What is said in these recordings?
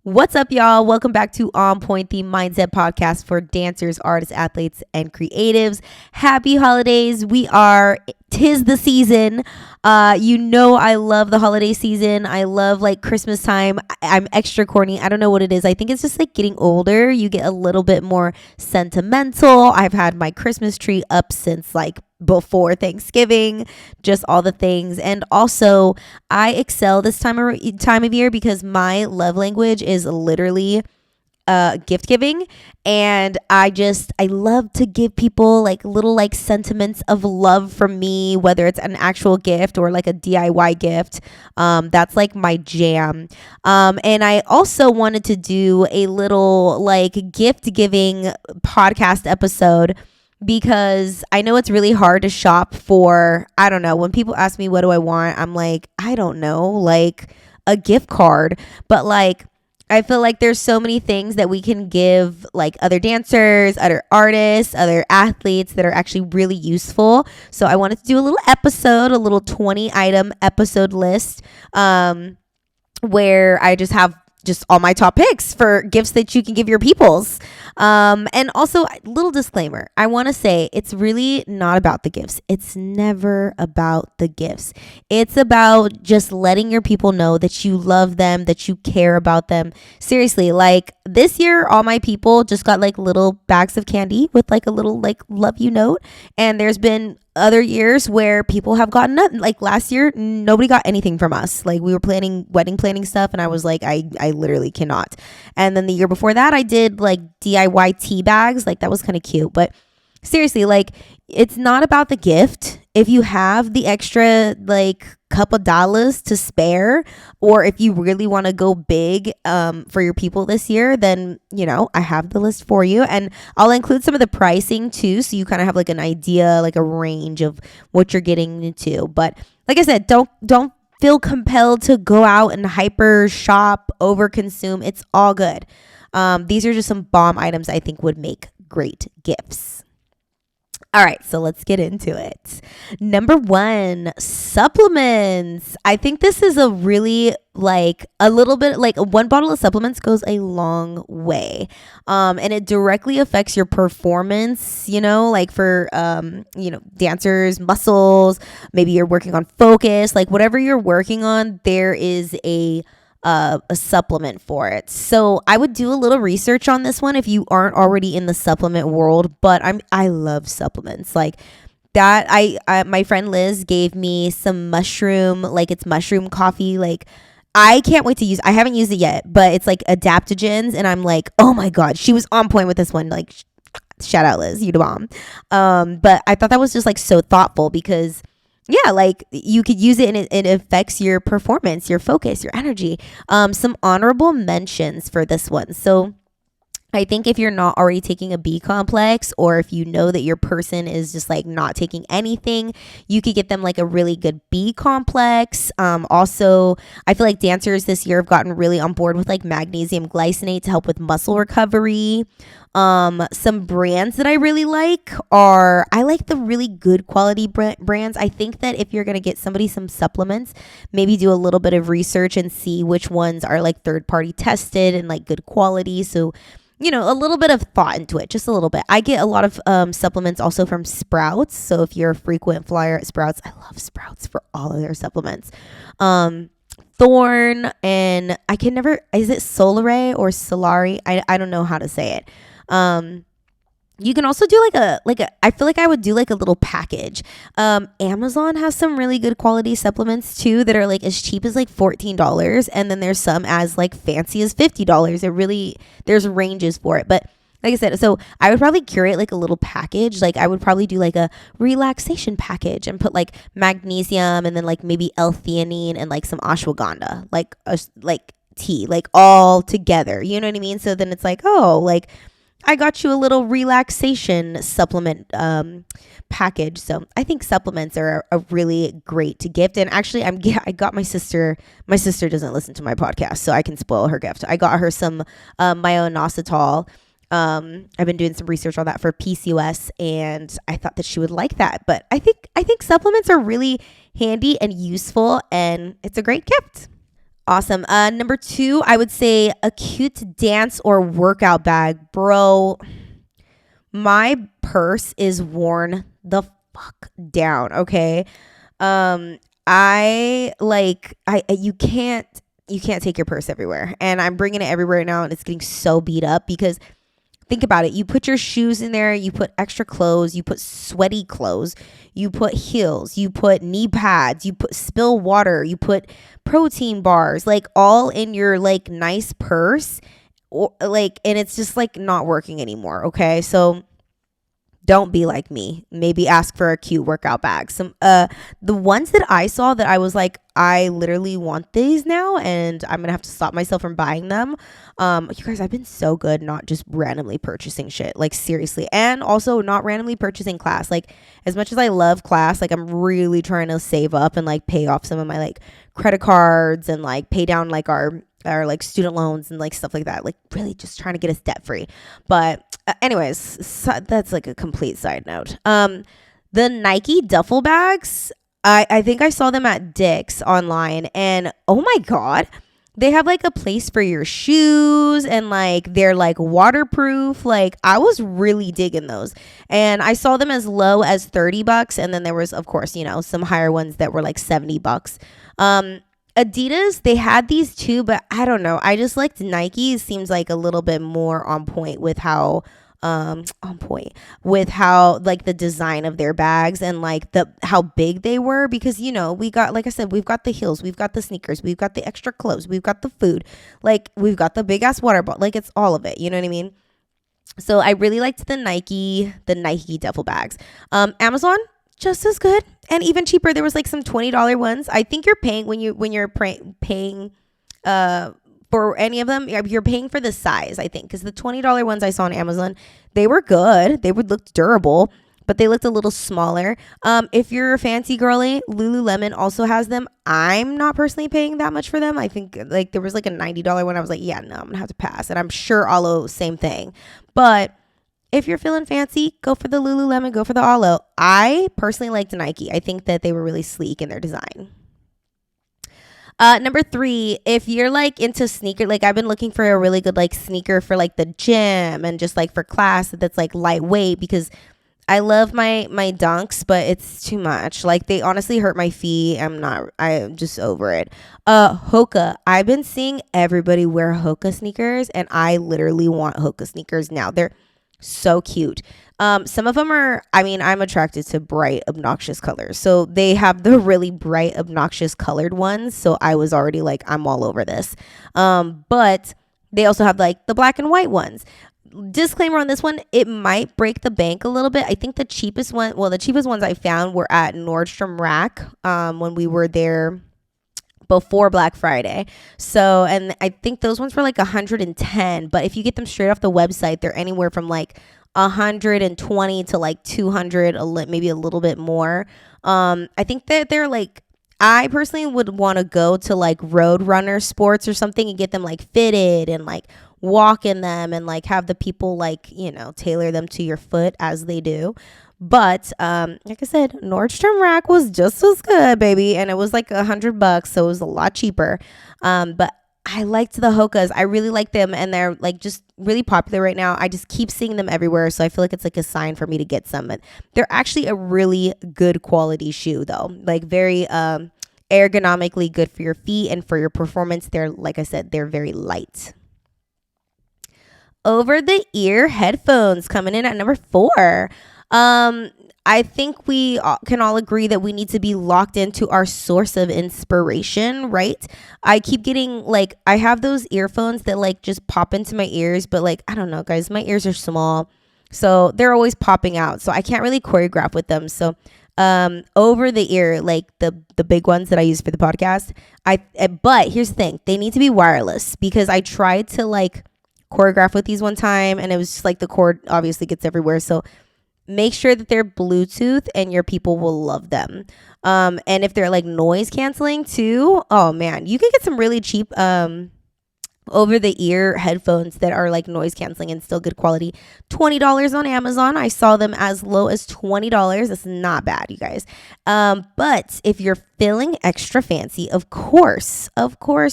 What's up, y'all? Welcome back to On Point, the mindset podcast for dancers, artists, athletes, and creatives. Happy holidays. Tis the season. I love the holiday season. I love like Christmas time. I'm extra corny. I don't know what it is. I think it's just like getting older. You get a little bit more sentimental. I've had my Christmas tree up since like before Thanksgiving, just all the things. And also I excel this time of year because my love language is literally gift giving, and I love to give people like little like sentiments of love from me, whether it's an actual gift or like a DIY gift. That's like my jam. And I also wanted to do a little like gift giving podcast episode because I know it's really hard to shop for, I don't know, when people ask me what do I want, I'm like, I don't know, like a gift card. But like I feel like there's so many things that we can give like other dancers, other artists, other athletes that are actually really useful. So I wanted to do a little episode, a little 20 item episode list, where I just have just all my top picks for gifts that you can give your peoples. And also, little disclaimer, I want to say it's really not about the gifts. It's never about the gifts. It's about just letting your people know that you love them, that you care about them. Seriously, like this year, all my people just got like little bags of candy with like a little like love you note. And there's been other years where people have gotten nothing. Like last year, nobody got anything from us. Like we were planning wedding planning stuff, and I was like, I literally cannot. And then the year before that, I did like DIY tea bags. Like that was kind of cute. But seriously, like it's not about the gift. If you have the extra like couple dollars to spare, or if you really want to go big for your people this year, then I have the list for you, and I'll include some of the pricing too, so you kind of have like an idea, like a range of what you're getting into. But like I said, don't feel compelled to go out and hyper shop, over consume. It's all good. These are just some bomb items I think would make great gifts. All right, so let's get into it. Number 1, supplements. I think this is a really like a little bit like one bottle of supplements goes a long way. And it directly affects your performance, like for, dancers, muscles, maybe you're working on focus, like whatever you're working on, there is a supplement for it. So I would do a little research on this one if you aren't already in the supplement world, but I love supplements like that. I my friend Liz gave me some mushroom, like it's mushroom coffee. Like I can't wait to use, I haven't used it yet, but it's like adaptogens, and I'm like, oh my God, she was on point with this one. Like shout out Liz, you the bomb. But I thought that was just like so thoughtful because yeah, like you could use it and it affects your performance, your focus, your energy. Some honorable mentions for this one. So I think if you're not already taking a B complex, or if you know that your person is just like not taking anything, you could get them like a really good B complex. Also, I feel like dancers this year have gotten really on board with like magnesium glycinate to help with muscle recovery. Some brands that I really like I like the really good quality brands. I think that if you're going to get somebody some supplements, maybe do a little bit of research and see which ones are like third party tested and like good quality. So a little bit of thought into it, just a little bit. I get a lot of supplements also from Sprouts. So if you're a frequent flyer at Sprouts, I love Sprouts for all of their supplements. Thorne, and I can never, is it Solare or Solari? I don't know how to say it. You can also do I feel like I would do like a little package. Amazon has some really good quality supplements too that are like as cheap as like $14. And then there's some as like fancy as $50. There's ranges for it. But like I said, so I would probably curate like a little package. Like I would probably do like a relaxation package and put like magnesium and then like maybe L-theanine and like some ashwagandha, like tea, like all together. You know what I mean? So then it's like, oh, like I got you a little relaxation supplement package. So I think supplements are a really great gift. And actually, I got my sister doesn't listen to my podcast, so I can spoil her gift. I got her some myoinositol. I've been doing some research on that for PCOS, and I thought that she would like that. But I think supplements are really handy and useful, and it's a great gift. Awesome. Number 2, I would say a cute dance or workout bag. Bro, my purse is worn the fuck down, okay? I like I you can't take your purse everywhere. And I'm bringing it everywhere now and it's getting so beat up because think about it. You put your shoes in there, you put extra clothes, you put sweaty clothes, you put heels, you put knee pads, you put spill water, you put protein bars, like all in your like nice purse or like and it's just like not working anymore, okay? So don't be like me. Maybe ask for a cute workout bag. Some the ones that I saw that I was like, I literally want these now and I'm gonna have to stop myself from buying them. You guys, I've been so good not just randomly purchasing shit. Like seriously. And also not randomly purchasing class. Like as much as I love class, like I'm really trying to save up and like pay off some of my like credit cards and like pay down like our like student loans and like stuff like that, like really just trying to get us debt free. But anyways, so that's like a complete side note. The Nike duffel bags, I think I saw them at Dick's online and oh my god, they have like a place for your shoes and like they're like waterproof. Like I was really digging those and I saw them as low as $30 and then there was of course, you know, some higher ones that were like $70. Adidas, they had these too, but I don't know. I just liked Nike. Seems like a little bit more on point with how like the design of their bags and like the how big they were because you know, we got like I said, we've got the heels, we've got the sneakers, we've got the extra clothes, we've got the food, like we've got the big ass water bottle, like it's all of it, you know what I mean? So I really liked the Nike duffel bags. Amazon, just as good and even cheaper. There was like some $20 ones. I think you're paying when you're paying for any of them, you're paying for the size, I think, because the $20 ones I saw on Amazon, they were good. They would look durable, but they looked a little smaller. If you're a fancy girly, Lululemon also has them. I'm not personally paying that much for them. I think like there was like a $90 one. I was like, yeah, no, I'm gonna have to pass. And I'm sure Alo, same thing. But if you're feeling fancy, go for the Lululemon, go for the Alo. I personally liked Nike. I think that they were really sleek in their design. Number 3, if you're like into sneaker, like I've been looking for a really good like sneaker for like the gym and just like for class that's like lightweight because I love my Dunks, but it's too much. Like they honestly hurt my feet. I'm just over it. Hoka. I've been seeing everybody wear Hoka sneakers and I literally want Hoka sneakers now. They're so cute. Some of them are, I mean, I'm attracted to bright, obnoxious colors. So they have the really bright, obnoxious colored ones. So I was already like, I'm all over this. But they also have like the black and white ones. Disclaimer on this one, it might break the bank a little bit. I think the cheapest ones I found were at Nordstrom Rack when we were there before Black Friday. So, and I think those ones were like 110, but if you get them straight off the website, they're anywhere from like 120 to like 200, maybe a little bit more. I think that they're like, I personally would want to go to like Roadrunner Sports or something and get them like fitted and like walk in them and like have the people like, you know, tailor them to your foot as they do. But like I said, Nordstrom Rack was just as good, baby, and it was like $100, so it was a lot cheaper. But I liked the Hokas. I really like them, and they're like just really popular right now. I just keep seeing them everywhere, so I feel like it's like a sign for me to get some. But they're actually a really good quality shoe, though. Like very ergonomically good for your feet and for your performance. They're, like I said, they're very light. Over the ear headphones coming in at number 4. I think we can all agree that we need to be locked into our source of inspiration, right? I keep getting like, I have those earphones that like just pop into my ears, but like, I don't know, guys, my ears are small, so they're always popping out. So I can't really choreograph with them. So, over the ear, like the big ones that I use for the podcast, but here's the thing, they need to be wireless because I tried to like choreograph with these one time and it was just like the cord obviously gets everywhere. So make sure that they're Bluetooth and your people will love them. And if they're like noise canceling too, oh man, you can get some really cheap over the ear headphones that are like noise canceling and still good quality. $20 on Amazon. I saw them as low as $20. That's not bad, you guys. But if you're feeling extra fancy, of course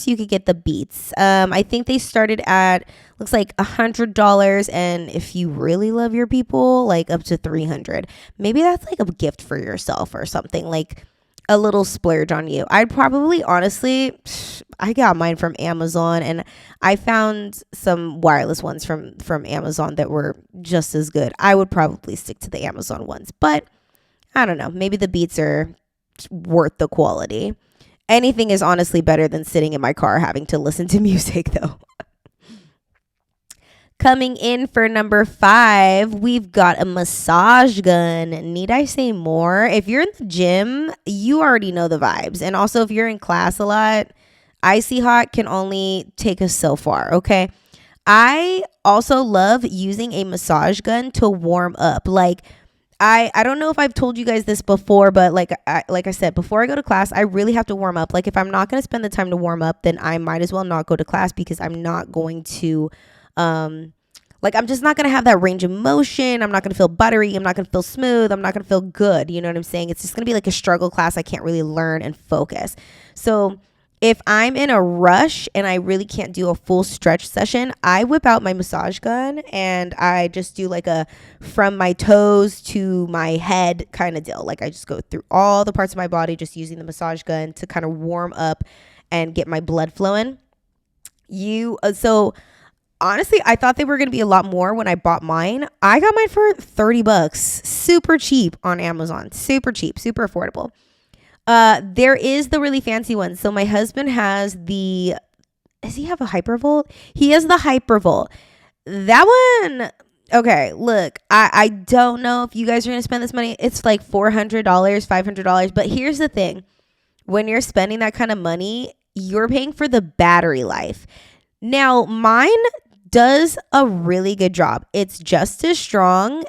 you could get the Beats. I think they started at, looks like $100, and if you really love your people, like up to $300. Maybe that's like a gift for yourself or something, like a little splurge on you. I'd probably, honestly, I got mine from Amazon, and I found some wireless ones from Amazon that were just as good. I would probably stick to the Amazon ones, but I don't know. Maybe the Beats are worth the quality. Anything is honestly better than sitting in my car having to listen to music, though. Coming in for number 5, we've got a massage gun. Need I say more? If you're in the gym, you already know the vibes. And also, if you're in class a lot, Icy Hot can only take us so far, okay? I also love using a massage gun to warm up. Like, I don't know if I've told you guys this before, but like I said, before I go to class, I really have to warm up. Like, if I'm not going to spend the time to warm up, then I might as well not go to class, because I'm not going to like, I'm just not going to have that range of motion. I'm not going to feel buttery. I'm not going to feel smooth. I'm not going to feel good. You know what I'm saying? It's just going to be like a struggle class. I can't really learn and focus. So if I'm in a rush and I really can't do a full stretch session, I whip out my massage gun and I just do like a from my toes to my head kind of deal. Like, I just go through all the parts of my body just using the massage gun to kind of warm up and get my blood flowing. So honestly, I thought they were going to be a lot more when I bought mine. I got mine for $30. Super cheap on Amazon. Super cheap, super affordable. There is the really fancy one. So my husband has does he have a Hypervolt? He has the Hypervolt. That one, okay, look, I don't know if you guys are going to spend this money. It's like $400, $500. But here's the thing. When you're spending that kind of money, you're paying for the battery life. Now, mine does a really good job. It's just as strong.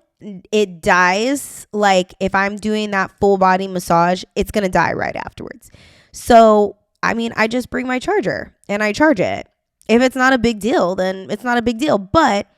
It dies, like, if I'm doing that full body massage, it's going to die right afterwards. So, I mean, I just bring my charger and I charge it. If it's not a big deal, then it's not a big deal. But,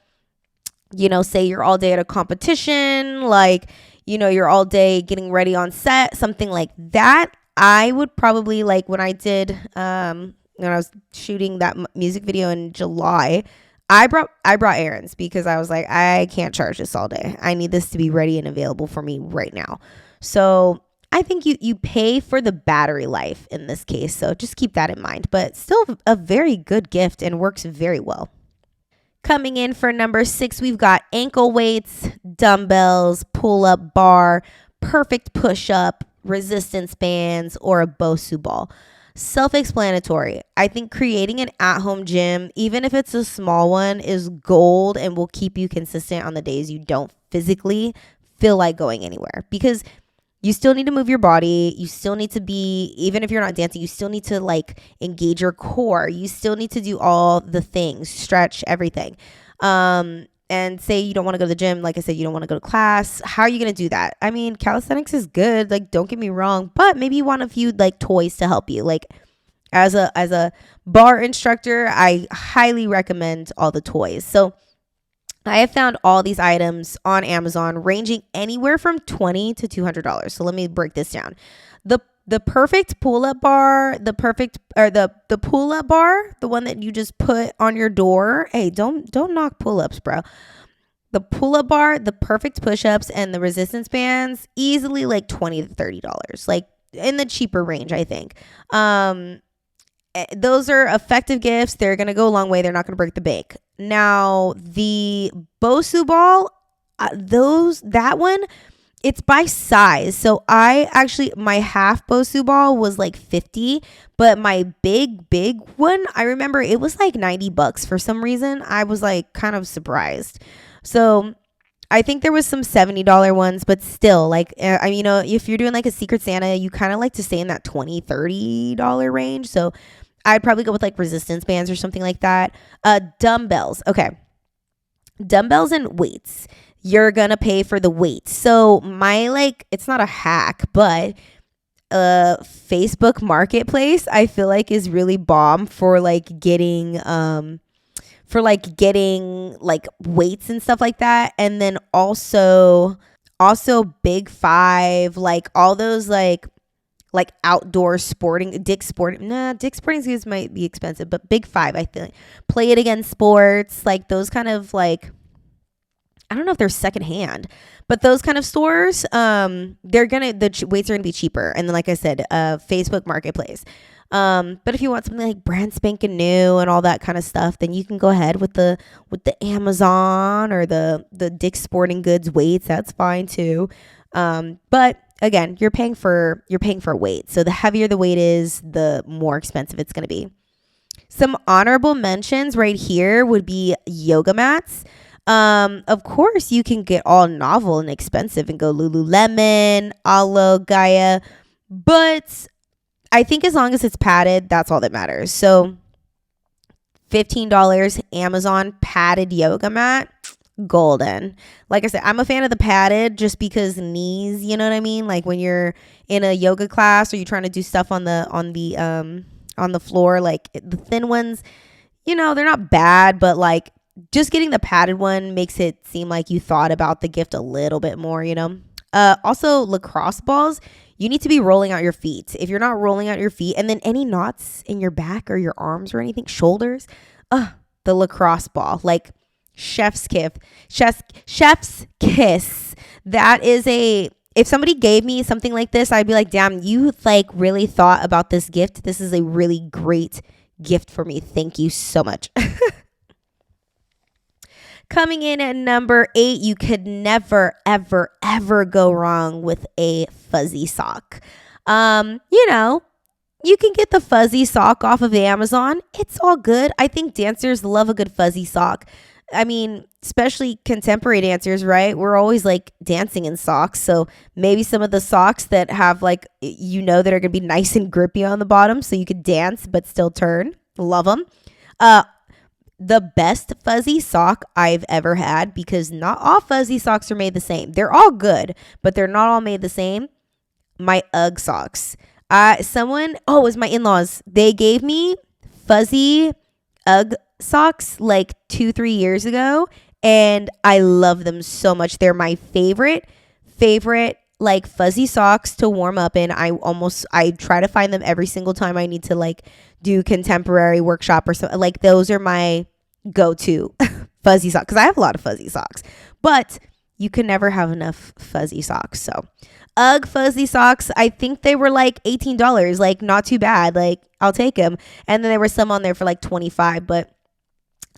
say you're all day at a competition, like, you're all day getting ready on set, something like that. I would probably, like, when I did, when I was shooting that music video in July, I brought Aaron's, because I was like, I can't charge this all day. I need this to be ready and available for me right now. So I think you pay for the battery life in this case. So just keep that in mind. But still a very good gift and works very well. Coming in for number 6, we've got ankle weights, dumbbells, pull-up bar, perfect push-up, resistance bands, or a Bosu ball. Self-explanatory. I think creating an at-home gym, even if it's a small one, is gold and will keep you consistent on the days you don't physically feel like going anywhere, because you still need to move your body. You still need to be, even if you're not dancing, you still need to like engage your core. You still need to do all the things, stretch, everything. And say you don't want to go to the gym. Like I said, you don't want to go to class. How are you going to do that? I mean, calisthenics is good. Like, don't get me wrong, but maybe you want a few like toys to help you. Like, as a bar instructor, I highly recommend all the toys. So I have found all these items on Amazon ranging anywhere from $20 to $200. So let me break this down. The perfect pull-up bar, the pull-up bar, the one that you just put on your door. Hey, don't knock pull-ups, bro. The pull-up bar, the perfect push-ups, and the resistance bands, easily like $20 to $30. Like, in the cheaper range, I think. Those are effective gifts. They're going to go a long way. They're not going to break the bank. Now, the Bosu ball, that one, it's by size. So my half Bosu ball was like $50, but my big one, I remember it was like $90 for some reason. I was like kind of surprised. So I think there was some $70 ones, but still, like, if you're doing like a Secret Santa, you kind of like to stay in that $20, $30 range. So I'd probably go with like resistance bands or something like that. Dumbbells. Okay. Dumbbells and weights. You're going to pay for the weights. So it's not a hack, but Facebook Marketplace, I feel like is really bomb for like getting like weights and stuff like that. And then also Big Five, like all those like outdoor sporting, Dick's Sporting Goods might be expensive, but Big Five, I feel like Play It Again Sports, like those kind of like, I don't know if they're secondhand, but those kind of stores, the weights are gonna be cheaper. And then, like I said, Facebook Marketplace. But if you want something like brand spanking new and all that kind of stuff, then you can go ahead with the Amazon or the Dick's Sporting Goods weights. That's fine too. But again, you're paying for weight. So the heavier the weight is, the more expensive it's gonna be. Some honorable mentions right here would be yoga mats. Of course, you can get all novel and expensive and go Lululemon, Alo, Gaia, but I think as long as it's padded, that's all that matters. So $15 Amazon padded yoga mat, golden. Like I said, I'm a fan of the padded just because knees, you know what I mean? Like when you're in a yoga class or you're trying to do stuff on the floor, like the thin ones, you know, they're not bad, but like just getting the padded one makes it seem like you thought about the gift a little bit more, you know? Also, lacrosse balls, you need to be rolling out your feet. If you're not rolling out your feet, and then any knots in your back or your arms or anything, shoulders, the lacrosse ball, like chef's kiss. That is if somebody gave me something like this, I'd be like, damn, you like really thought about this gift. This is a really great gift for me. Thank you so much. Coming in at number 8, you could never, ever, ever go wrong with a fuzzy sock. You know, you can get the fuzzy sock off of Amazon. It's all good. I think dancers love a good fuzzy sock. I mean, especially contemporary dancers, right? We're always like dancing in socks. So maybe some of the socks that have like, you know, that are going to be nice and grippy on the bottom so you could dance but still turn. Love them. The best fuzzy sock I've ever had, because not all fuzzy socks are made the same. They're all good, but they're not all made the same. My UGG socks. It was my in-laws. They gave me fuzzy UGG socks like 2-3 years ago, and I love them so much. They're my favorite like fuzzy socks to warm up in. I try to find them every single time I need to like do contemporary workshop or so. Like those are my go-to fuzzy socks, because I have a lot of fuzzy socks, but you can never have enough fuzzy socks. So UGG fuzzy socks, I think they were like $18, like not too bad. Like I'll take them. And then there were some on there for like $25, but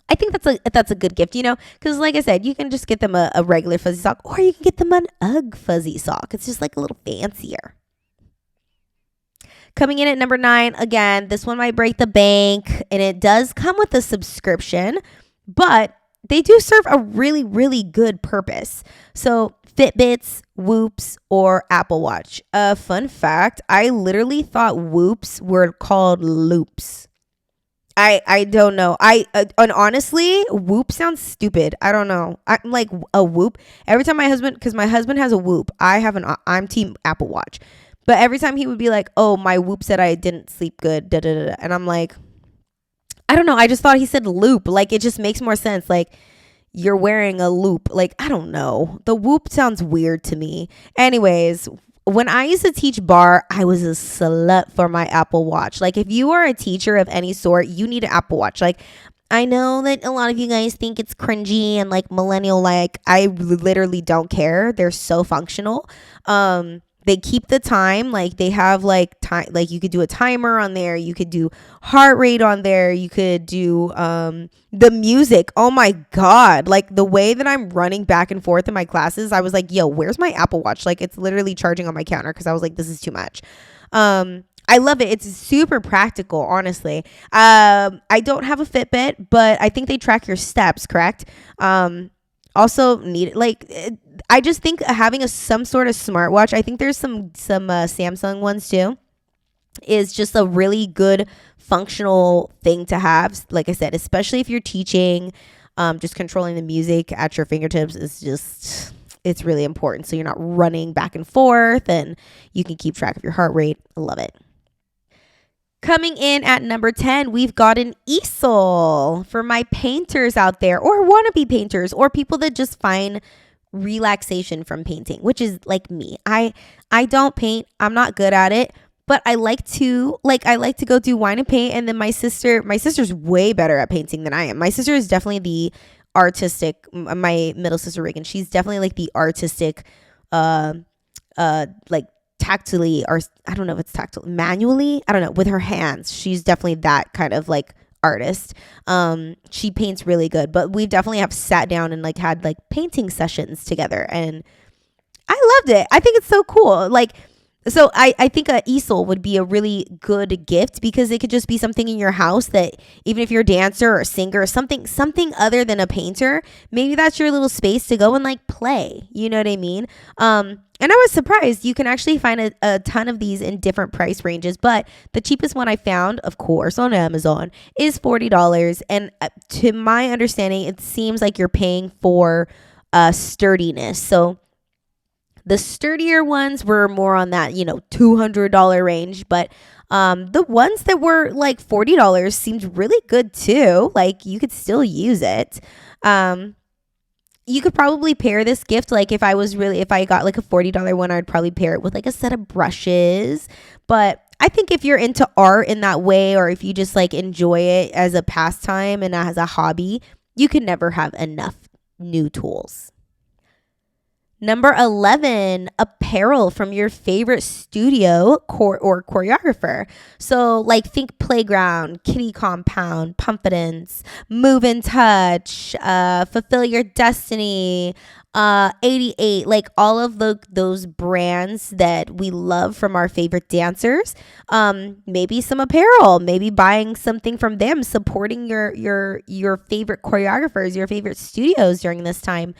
I think that's a good gift, you know, because like I said, you can just get them a regular fuzzy sock, or you can get them an UGG fuzzy sock. It's just like a little fancier. Coming in at number 9, again, this one might break the bank, and it does come with a subscription, but they do serve a really, really good purpose. So Fitbits, Whoops, or Apple Watch. Fun fact, I literally thought Whoops were called Loops. I don't know. And honestly, Whoop sounds stupid. I don't know. I'm like a Whoop. Every time because my husband has a Whoop, I'm team Apple Watch. But every time he would be like, oh, my Whoop said I didn't sleep good. Da, da, da, da. And I'm like, I don't know. I just thought he said loop. Like, it just makes more sense. Like, you're wearing a loop. Like, I don't know. The Whoop sounds weird to me. Anyways, when I used to teach bar, I was a slut for my Apple Watch. Like, if you are a teacher of any sort, you need an Apple Watch. Like, I know that a lot of you guys think it's cringy and like millennial. Like, I literally don't care. They're so functional. They keep the time. Like, they have like time, like you could do a timer on there. You could do heart rate on there. You could do the music. Oh my God. Like, the way that I'm running back and forth in my classes, I was like, yo, where's my Apple Watch? Like, it's literally charging on my counter, because I was like, this is too much. I love it. It's super practical, honestly. I don't have a Fitbit, but I think they track your steps, correct? Also need, like, I just think having some sort of smartwatch, I think there's some Samsung ones too, is just a really good functional thing to have. Like I said, especially if you're teaching, just controlling the music at your fingertips is just it's really important. So you're not running back and forth and you can keep track of your heart rate. I love it. Coming in at number 10, we've got an easel for my painters out there, or wannabe painters, or people that just find relaxation from painting, which is like me. I don't paint. I'm not good at it, but I like to go do wine and paint. And then my sister's way better at painting than I am. My sister is definitely the artistic, my middle sister Reagan, she's definitely like the artistic, like tactily, or I don't know if it's tactile, manually, I don't know, with her hands. She's definitely that kind of like artist. She paints really good, but we definitely have sat down and like had like painting sessions together, and I loved it. I think it's so cool. Like, so I think a easel would be a really good gift, because it could just be something in your house that, even if you're a dancer or a singer or something other than a painter, maybe that's your little space to go and like play. You know what I mean? And I was surprised. You can actually find a ton of these in different price ranges, but the cheapest one I found, of course, on Amazon is $40. And to my understanding, it seems like you're paying for sturdiness. So the sturdier ones were more on that, $200 range, but the ones that were like $40 seemed really good too. Like, you could still use it. You could probably pair this gift. Like, if I got like a $40 one, I'd probably pair it with like a set of brushes. But I think if you're into art in that way, or if you just like enjoy it as a pastime and as a hobby, you can never have enough new tools. Number 11, apparel from your favorite studio or choreographer. So like, think Playground, Kitty Compound, Pumpidence, Move and Touch, Fulfill Your Destiny, 88, like all of those brands that we love from our favorite dancers. Maybe some apparel, maybe buying something from them, supporting your favorite choreographers, your favorite studios during this time.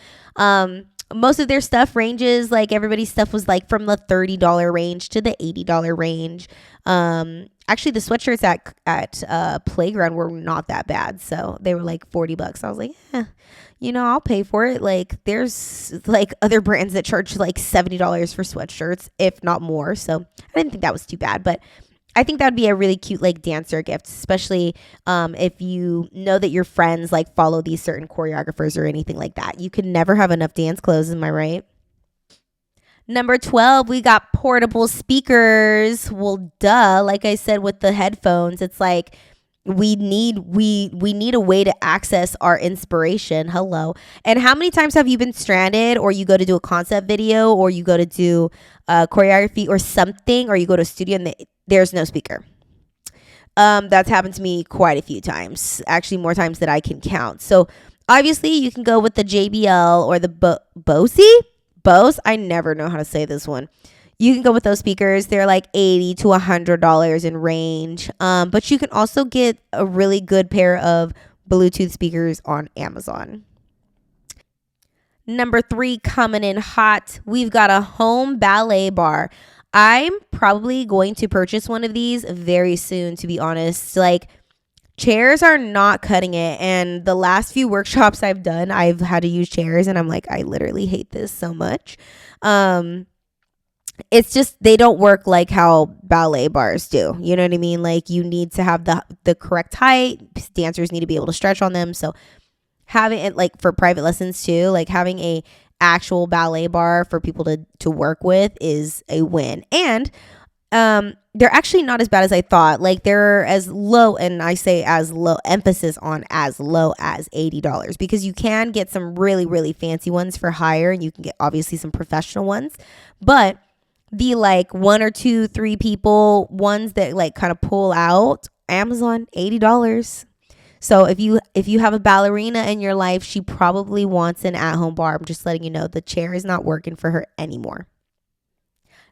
Most of their stuff ranges, like everybody's stuff was like from the $30 range to the $80 range. Actually, the sweatshirts at Playground were not that bad, so they were like $40. I was like, I'll pay for it. Like, there's like other brands that charge like $70 for sweatshirts, if not more. So I didn't think that was too bad, but I think that'd be a really cute like dancer gift, especially if you know that your friends like follow these certain choreographers or anything like that. You can never have enough dance clothes, am I right? Number 12, we got portable speakers. Well, duh. Like I said, with the headphones, it's like we need a way to access our inspiration. Hello. And how many times have you been stranded, or you go to do a concept video, or you go to do choreography or something, or you go to a studio and there's no speaker? That's happened to me quite a few times, actually more times than I can count. So obviously you can go with the JBL or the Bose. I never know how to say this one. You can go with those speakers. They're like $80 to $100 in range. But you can also get a really good pair of Bluetooth speakers on Amazon. Number 3, coming in hot, we've got a home ballet bar. I'm probably going to purchase one of these very soon, to be honest. Like, chairs are not cutting it. And the last few workshops I've done, I've had to use chairs, and I'm like, I literally hate this so much. It's just, they don't work like how ballet bars do. You know what I mean? Like, you need to have the correct height. Dancers need to be able to stretch on them. So having it like for private lessons too, like having a actual ballet bar for people to work with is a win. And they're actually not as bad as I thought. Like, they're as low, and I say as low, emphasis on as low as $80, because you can get some really, really fancy ones for higher, and you can get obviously some professional ones, but the like 1 or 2, 3 people ones that like kind of pull out, Amazon, $80. So if you have a ballerina in your life, she probably wants an at-home bar. I'm just letting you know, the chair is not working for her anymore.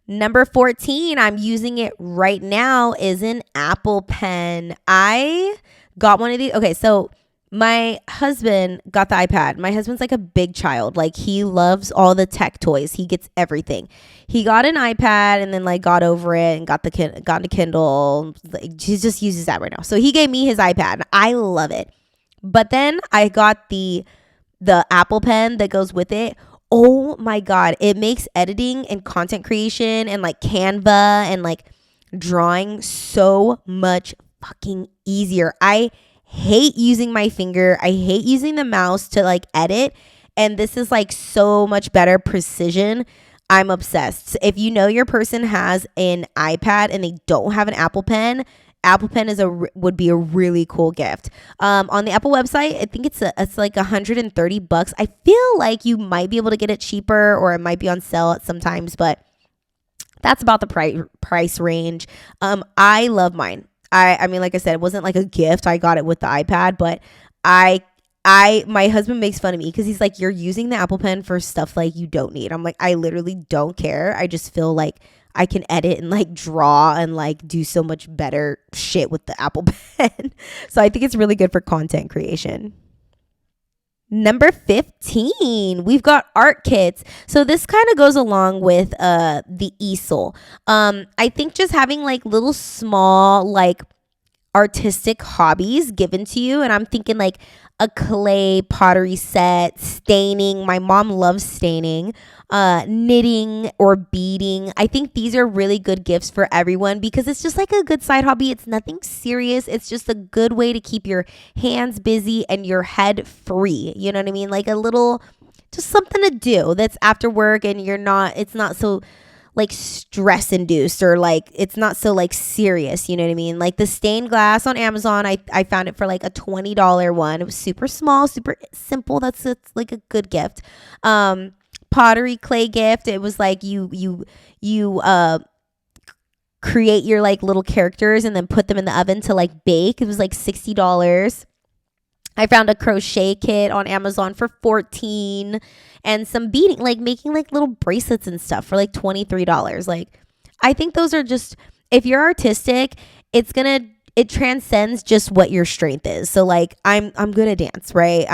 Number 14, I'm using it right now, is an Apple Pen. I got one of these. Okay, so my husband got the iPad. My husband's like a big child. Like, he loves all the tech toys. He gets everything. He got an iPad and then like got over it and got a Kindle. Like, he just uses that right now. So he gave me his iPad. I love it. But then I got the Apple Pen that goes with it. Oh my God. It makes editing and content creation and like Canva and like drawing so much fucking easier. I hate using my finger. I hate using the mouse to like edit. And this is like so much better precision. I'm obsessed. If you know your person has an iPad and they don't have an Apple Pen, Apple Pen would be a really cool gift. On the Apple website, I think it's like $130. I feel like you might be able to get it cheaper, or it might be on sale at sometimes, but that's about the price range. I love mine. I mean, like I said, it wasn't like a gift. I got it with the iPad, but my husband makes fun of me because he's like, you're using the Apple Pen for stuff like you don't need. I'm like, I literally don't care. I just feel like I can edit and like draw and like do so much better shit with the Apple Pen. So I think it's really good for content creation. Number 15, we've got art kits. So this kind of goes along with the easel. I think just having like little small like artistic hobbies given to you, and I'm thinking like a clay pottery set, staining. My mom loves staining, knitting or beading. I think these are really good gifts for everyone because it's just like a good side hobby. It's nothing serious. It's just a good way to keep your hands busy and your head free. You know what I mean? Like a little, just something to do that's after work, and it's not so like stress induced, or like it's not so like serious, you know what I mean? Like the stained glass on Amazon, I found it for like a $20 one. It was super small, super simple. It's like a good gift. Pottery clay gift. It was like you create your like little characters and then put them in the oven to like bake. It was like $60. I found a crochet kit on Amazon for $14, and some beading, like making like little bracelets and stuff for like $23. Like, I think those are just, if you're artistic, it transcends just what your strength is. So like, I'm good at dance, right?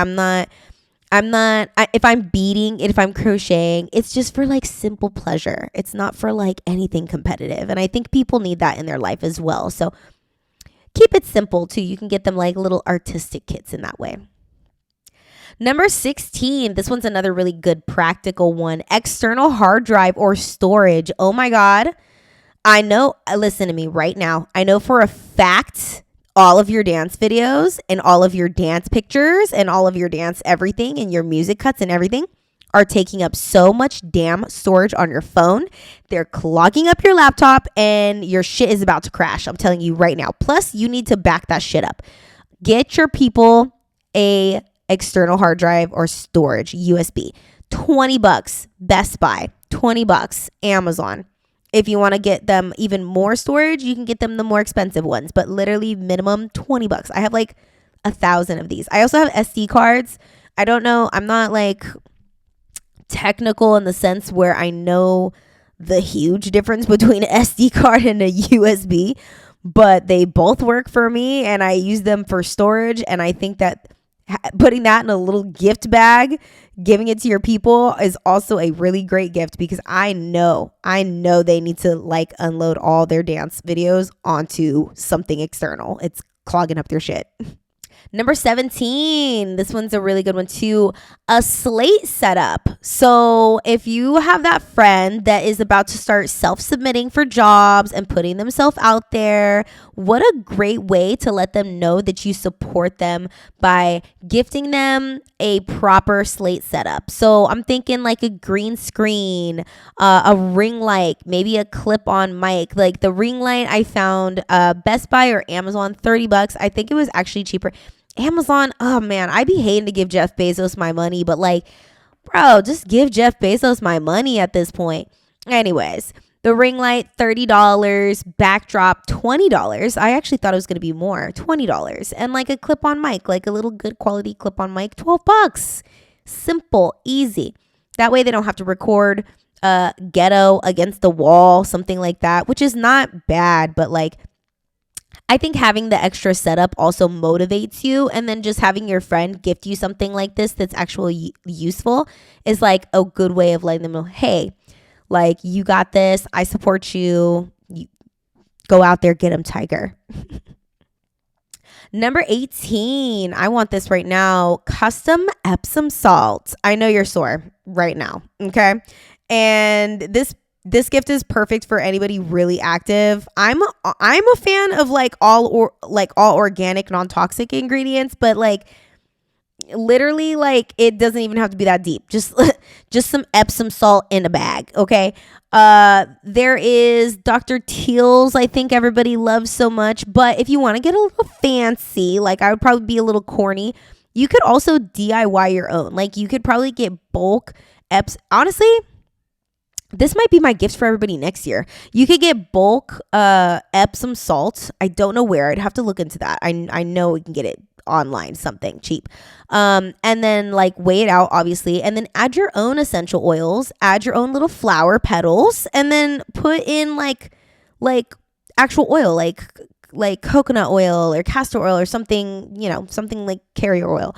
If I'm beading, if I'm crocheting, it's just for like simple pleasure. It's not for like anything competitive. And I think people need that in their life as well. So keep it simple too. You can get them like little artistic kits in that way. Number 16, this one's another really good practical one. External hard drive or storage. Oh my God. I know, listen to me right now. I know for a fact all of your dance videos and all of your dance pictures and all of your dance everything and your music cuts and everything are taking up so much damn storage on your phone. They're clogging up your laptop and your shit is about to crash. I'm telling you right now. Plus, you need to back that shit up. Get your people a external hard drive or storage, USB. $20 Best Buy, $20 Amazon. If you want to get them even more storage, you can get them the more expensive ones, but literally minimum $20. I have like 1,000 of these. I also have SD cards. I don't know. I'm not like technical in the sense where I know the huge difference between an SD card and a USB, but they both work for me and I use them for storage. And I think that putting that in a little gift bag, giving it to your people is also a really great gift, because I know they need to like unload all their dance videos onto something external. It's clogging up their shit. Number 17, this one's a really good one too, a slate setup. So if you have that friend that is about to start self-submitting for jobs and putting themselves out there, what a great way to let them know that you support them by gifting them a proper slate setup. So I'm thinking like a green screen, a ring light, maybe a clip-on mic. Like the ring light I found Best Buy or Amazon, $30. I think it was actually cheaper. Amazon, oh man, I'd be hating to give Jeff Bezos my money, but like, bro, just give Jeff Bezos my money at this point. Anyways, the ring light, $30, backdrop, $20. I actually thought it was going to be more, $20. And like a clip-on mic, like a little good quality clip-on mic, $12. Simple, easy. That way they don't have to record ghetto against the wall, something like that, which is not bad, but like, I think having the extra setup also motivates you, and then just having your friend gift you something like this that's actually useful is like a good way of letting them know, hey, like you got this, I support you, go out there, get them, Tiger. Number 18, I want this right now, custom Epsom salt. I know you're sore. right now. Okay. And this gift is perfect for anybody really active. I'm a fan of like all organic, non-toxic ingredients, but like literally like it doesn't even have to be that deep. Just some Epsom salt in a bag. Okay. There is Dr. Teal's, I think everybody loves so much, but if you want to get a little fancy, like I would probably be a little corny, you could also DIY your own. Like you could probably get bulk honestly, this might be my gift for everybody next year. You could get bulk Epsom salt. I don't know where. I'd have to look into that. I know we can get it online, something cheap. And then like weigh it out, obviously, and then add your own essential oils, add your own little flower petals, and then put in like actual oil, like coconut oil or castor oil or something, something like carrier oil.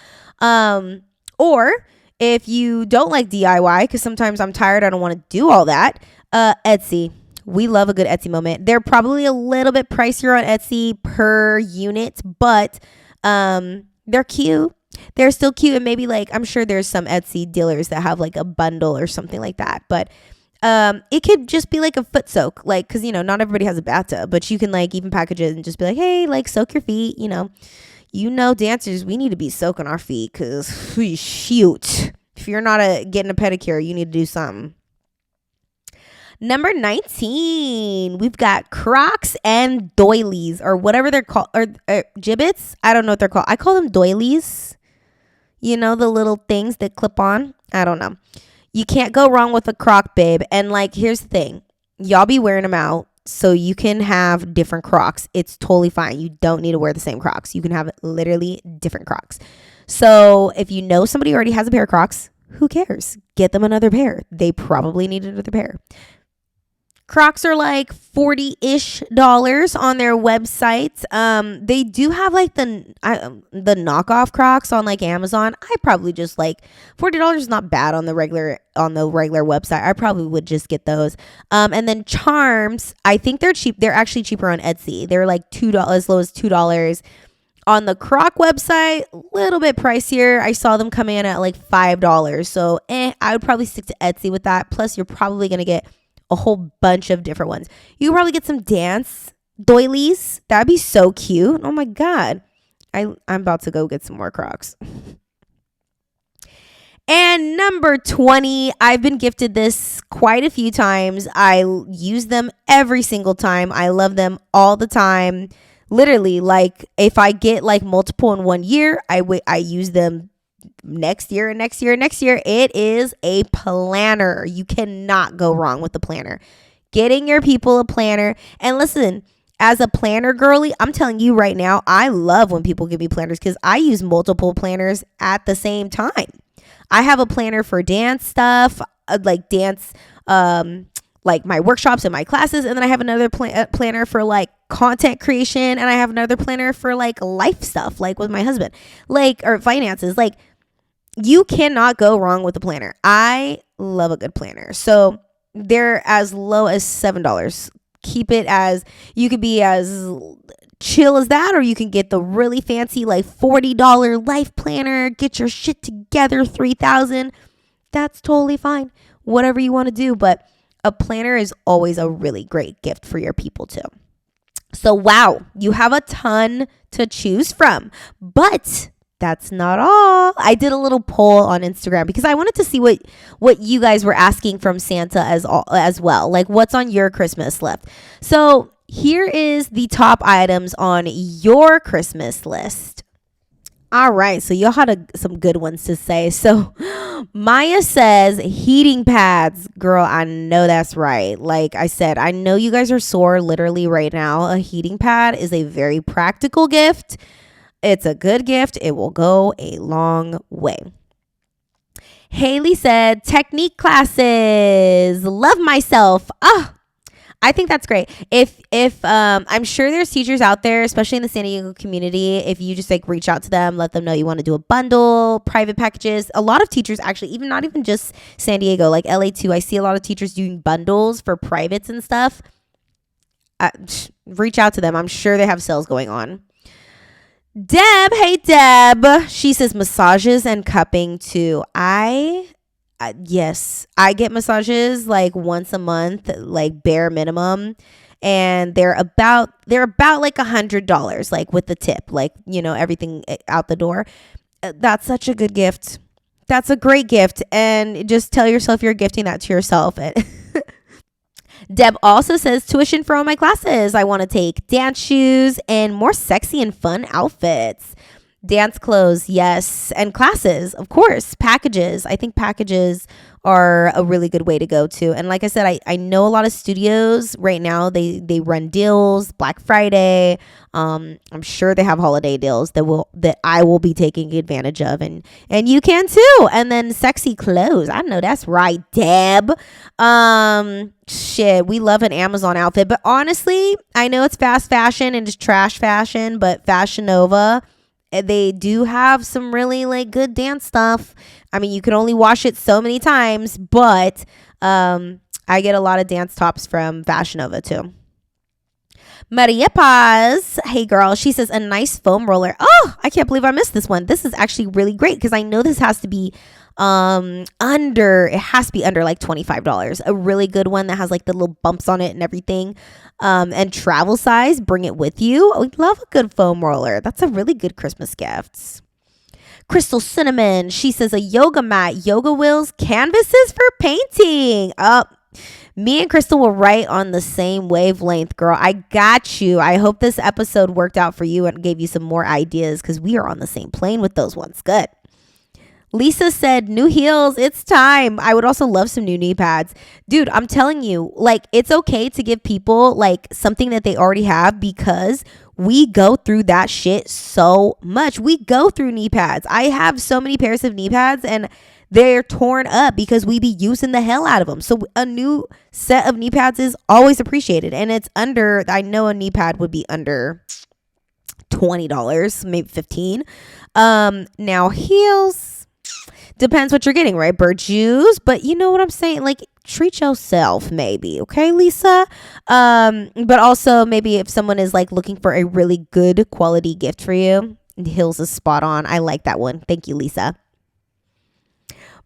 Or if you don't like DIY, because sometimes I'm tired, I don't want to do all that, Etsy. We love a good Etsy moment. They're probably a little bit pricier on Etsy per unit, but they're cute. They're still cute. And maybe like, I'm sure there's some Etsy dealers that have like a bundle or something like that. But it could just be like a foot soak, like, cause not everybody has a bathtub, but you can like even package it and just be like, hey, like soak your feet, dancers, we need to be soaking our feet because shoot, if you're not getting a pedicure, you need to do something. Number 19, we've got Crocs and doilies, or whatever they're called, or gibbets. I don't know what they're called. I call them doilies. The little things that clip on. I don't know. You can't go wrong with a Croc, babe. And like, here's the thing. Y'all be wearing them out. So you can have different Crocs. It's totally fine. You don't need to wear the same Crocs. You can have literally different Crocs. So if you know somebody already has a pair of Crocs, who cares? Get them another pair. They probably need another pair. Crocs are like $40-ish on their website. They do have like the knockoff Crocs on like Amazon. I probably just like $40 is not bad on the regular website. I probably would just get those. And then Charms, I think they're cheap. They're actually cheaper on Etsy. They're like $2, as low as $2. On the Croc website, a little bit pricier. I saw them come in at like $5. So I would probably stick to Etsy with that. Plus, you're probably gonna get a whole bunch of different ones. You can probably get some dance doilies. That'd be so cute. Oh my God. I'm about to go get some more Crocs. And number 20, I've been gifted this quite a few times. I use them every single time. I love them all the time. Literally, like if I get like multiple in 1 year, I use them next year and next year and next year. It is a planner. You cannot go wrong with the planner. Getting your people a planner. And listen, as a planner girly, I'm telling you right now, I love when people give me planners because I use multiple planners at the same time. I have a planner for dance stuff, like dance, like my workshops and my classes. And then I have another planner for like content creation. And I have another planner for like life stuff, like with my husband, like, or finances. Like, you cannot go wrong with a planner. I love a good planner. So they're as low as $7. Keep it as, you could be as chill as that, or you can get the really fancy like $40 life planner, get your shit together, $3,000. That's totally fine. Whatever you want to do. But a planner is always a really great gift for your people too. So wow, you have a ton to choose from. But that's not all. I did a little poll on Instagram because I wanted to see what you guys were asking from Santa as well. Like, what's on your Christmas list? So here is the top items on your Christmas list. All right, so y'all had some good ones to say. So Maya says heating pads. Girl, I know that's right. Like I said, I know you guys are sore literally right now. A heating pad is a very practical gift. It's a good gift. It will go a long way. Haley said technique classes. Love myself. I think that's great. If I'm sure there's teachers out there, especially in the San Diego community, if you just like reach out to them, let them know you want to do a bundle, private packages. A lot of teachers actually, not even just San Diego, like LA too. I see a lot of teachers doing bundles for privates and stuff. Reach out to them. I'm sure they have sales going on. Deb, hey Deb. She says massages and cupping too. I Yes, I get massages like once a month, like bare minimum, and they're about like $100, like with the tip, like everything out the door. That's such a good gift. That's a great gift, and just tell yourself you're gifting that to yourself. Deb also says tuition for all my classes I want to take, dance shoes, and more sexy and fun outfits. Dance clothes, yes, and classes, of course. Packages. I think packages are a really good way to go to. And like I said, I know a lot of studios right now. They run deals, Black Friday. I'm sure they have holiday deals that I will be taking advantage of, and you can too. And then sexy clothes. I know that's right, Deb. Shit, we love an Amazon outfit, but honestly, I know it's fast fashion and just trash fashion, but Fashion Nova, they do have some really like good dance stuff. I mean, you can only wash it so many times, but I get a lot of dance tops from Fashion Nova too. Maria Paz, hey girl, she says a nice foam roller. Oh, I can't believe I missed this one. This is actually really great because I know this has to be under like $25. A really good one that has like the little bumps on it and everything, and travel size. Bring it with you. We love a good foam roller. That's a really good Christmas gift. Crystal Cinnamon, she says a yoga mat, yoga wheels, canvases for painting. Me and Crystal were right on the same wavelength, girl. I got you. I hope this episode worked out for you and gave you some more ideas because we are on the same plane with those ones. Good. Lisa said, new heels, it's time. I would also love some new knee pads. Dude, I'm telling you, like, it's okay to give people like something that they already have because we go through that shit so much. We go through knee pads. I have so many pairs of knee pads and they're torn up because we be using the hell out of them. So a new set of knee pads is always appreciated. And it's I know a knee pad would be under $20, maybe $15. Now heels, depends what you're getting, right? Burjoos, but you know what I'm saying? Like, treat yourself maybe, okay, Lisa? But also maybe if someone is like looking for a really good quality gift for you, heels is spot on. I like that one. Thank you, Lisa.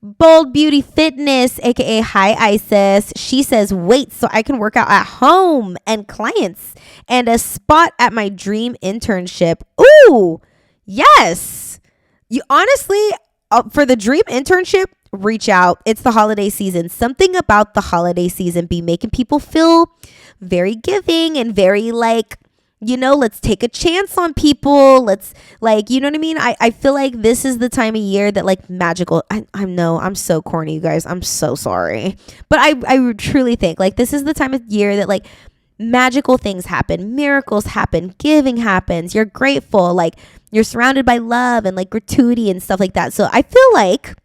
Bold Beauty Fitness, aka Hi Isis, she says weights so I can work out at home and clients and a spot at my dream internship. Ooh, yes. You honestly, for the dream internship, reach out. It's the holiday season. Something about the holiday season be making people feel very giving and very like, let's take a chance on people. Let's like, you know what I mean? I feel like this is the time of year that like magical. I know I'm so corny, you guys. I'm so sorry. But I truly think like this is the time of year that like magical things happen, miracles happen, giving happens. You're grateful. Like you're surrounded by love and like gratuity and stuff like that. So I feel like,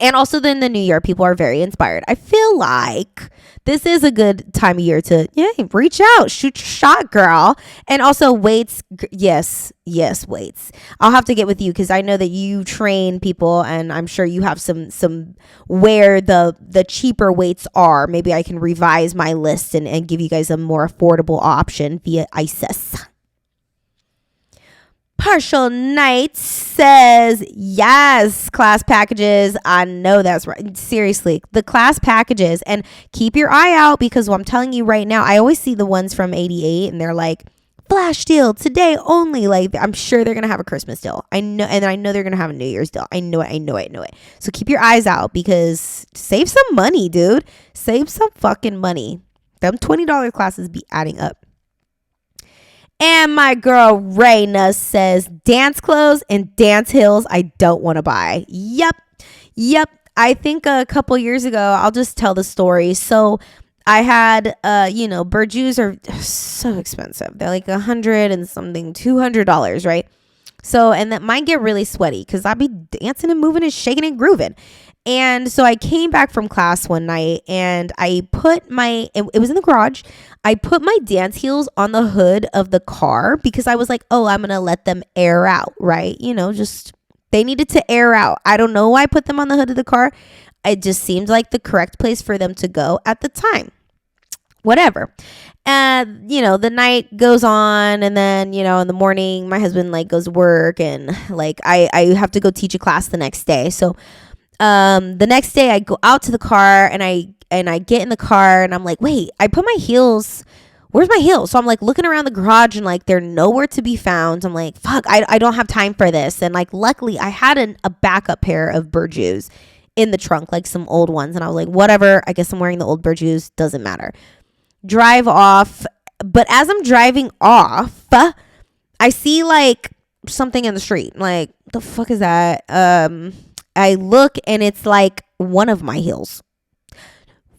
and also then the new year, people are very inspired. I feel like this is a good time of year to reach out, shoot your shot, girl. And also weights. Yes, weights. I'll have to get with you because I know that you train people and I'm sure you have some where the cheaper weights are. Maybe I can revise my list and give you guys a more affordable option via ISIS. Partial Night says, yes, class packages. I know that's right. Seriously, the class packages. And keep your eye out because I'm telling you right now, I always see the ones from 88 and they're like, flash deal today only. Like, I'm sure they're going to have a Christmas deal. I know. And I know they're going to have a New Year's deal. I know it. So keep your eyes out because save some money, dude. Save some fucking money. Them $20 classes be adding up. And my girl Raina says, dance clothes and dance heels I don't want to buy. Yep. I think a couple years ago, I'll just tell the story. So I had, Burjoos are so expensive. They're like $100 and something, $200, right? So, and that mine get really sweaty because I'd be dancing and moving and shaking and grooving. And so I came back from class one night and I put it was in the garage. I put my dance heels on the hood of the car because I was like, oh, I'm going to let them air out, right? Just they needed to air out. I don't know why I put them on the hood of the car. It just seemed like the correct place for them to go at the time. Whatever. And, the night goes on and then, in the morning, my husband like goes to work and like I have to go teach a class the next day. So The next day I go out to the car and I get in the car and I'm like, wait, I put my heels. Where's my heels? So I'm like looking around the garage and like they're nowhere to be found. I'm like, fuck, I don't have time for this. And like luckily I had a backup pair of Burjoos in the trunk, like some old ones. And I was like, whatever, I guess I'm wearing the old Burjoos, doesn't matter. Drive off. But as I'm driving off, I see like something in the street. Like, the fuck is that? I look and it's like one of my heels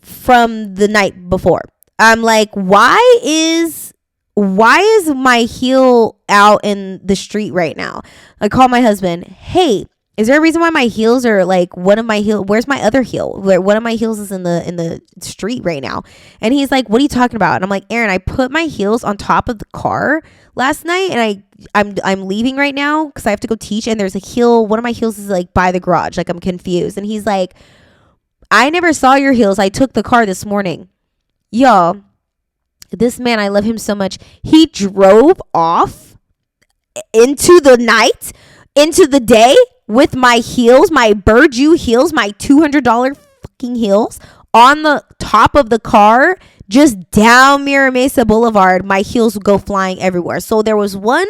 from the night before. I'm like, why is my heel out in the street right now? I call my husband. Hey, is there a reason why my heels are like one of my heel? Where's my other heel? Where one of my heels is in the street right now? And he's like, what are you talking about? And I'm like, Aaron, I put my heels on top of the car last night, and I'm leaving right now because I have to go teach. And there's a heel. One of my heels is like by the garage. Like, I'm confused. And he's like, I never saw your heels. I took the car this morning. Y'all, this man, I love him so much. He drove off into the night, into the day with my heels, my Burjoo heels, my $200 fucking heels on the top of the car, just down Mira Mesa Boulevard. My heels would go flying everywhere. So there was one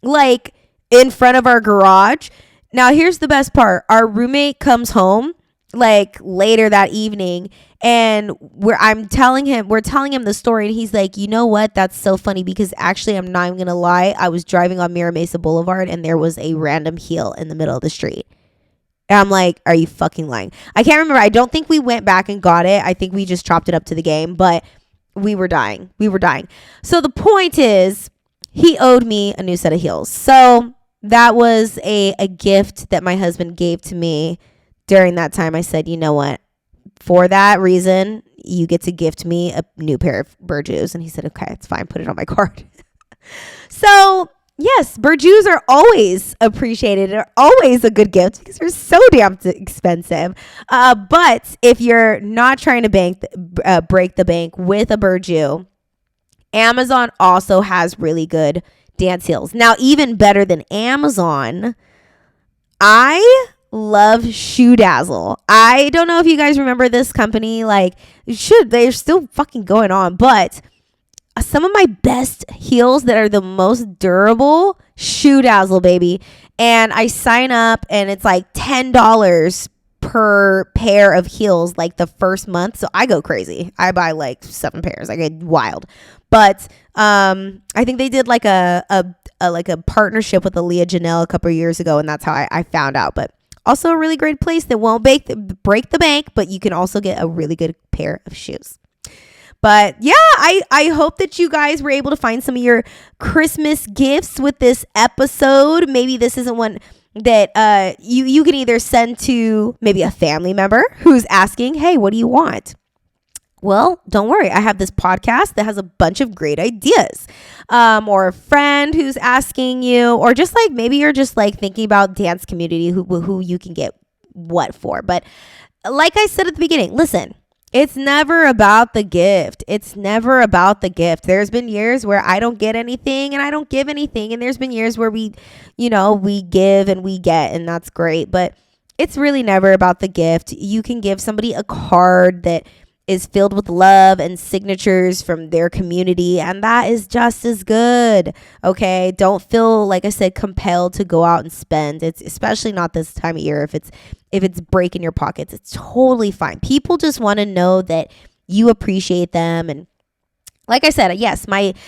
like in front of our garage. Now, here's the best part. Our roommate comes home like later that evening, and we're telling him the story, and he's like, you know what, that's so funny, because actually, I'm not even gonna lie, I was driving on Mira Mesa Boulevard and there was a random heel in the middle of the street. And I'm like, are you fucking lying? I can't remember. I don't think we went back and got it. I think we just chopped it up to the game, but we were dying. So the point is, he owed me a new set of heels. So that was a gift that my husband gave to me. During that time, I said, you know what? For that reason, you get to gift me a new pair of Burjoos. And he said, okay, it's fine. Put it on my card. So, yes, Burjoos are always appreciated. They're always a good gift because they're so damn expensive. But if you're not trying to break the bank with a Burjoo, Amazon also has really good dance heels. Now, even better than Amazon, I love Shoe Dazzle. I don't know if you guys remember this company. Like, they're still fucking going on. But some of my best heels that are the most durable, Shoe Dazzle, baby. And I sign up and it's like $10 per pair of heels like the first month. So I go crazy. I buy like 7 pairs. I get wild. But I think they did like a partnership with Aaliyah Janelle a couple of years ago, and that's how I found out. But also a really great place that won't break the bank, but you can also get a really good pair of shoes. But yeah, I hope that you guys were able to find some of your Christmas gifts with this episode. Maybe this isn't one that you can either send to maybe a family member who's asking, hey, what do you want? Well, don't worry. I have this podcast that has a bunch of great ideas. Or a friend who's asking you, or just like maybe you're just like thinking about dance community who you can get what for. But like I said at the beginning, listen, it's never about the gift. It's never about the gift. There's been years where I don't get anything and I don't give anything. And there's been years where we give and we get, and that's great. But it's really never about the gift. You can give somebody a card that is filled with love and signatures from their community, and that is just as good. Okay, don't feel, like I said, compelled to go out and spend. It's especially not this time of year. If it's breaking your pockets, it's totally fine. People just want to know that you appreciate them. And like I said, yes, my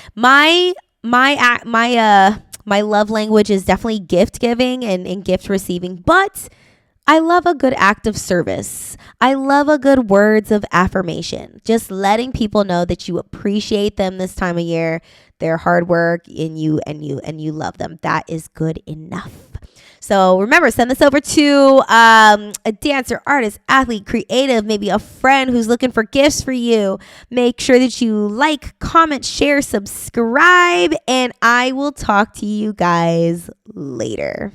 love language is definitely gift giving and gift receiving, but I love a good act of service. I love a good words of affirmation. Just letting people know that you appreciate them this time of year, their hard work, and you love them. That is good enough. So remember, send this over to a dancer, artist, athlete, creative, maybe a friend who's looking for gifts for you. Make sure that you like, comment, share, subscribe, and I will talk to you guys later.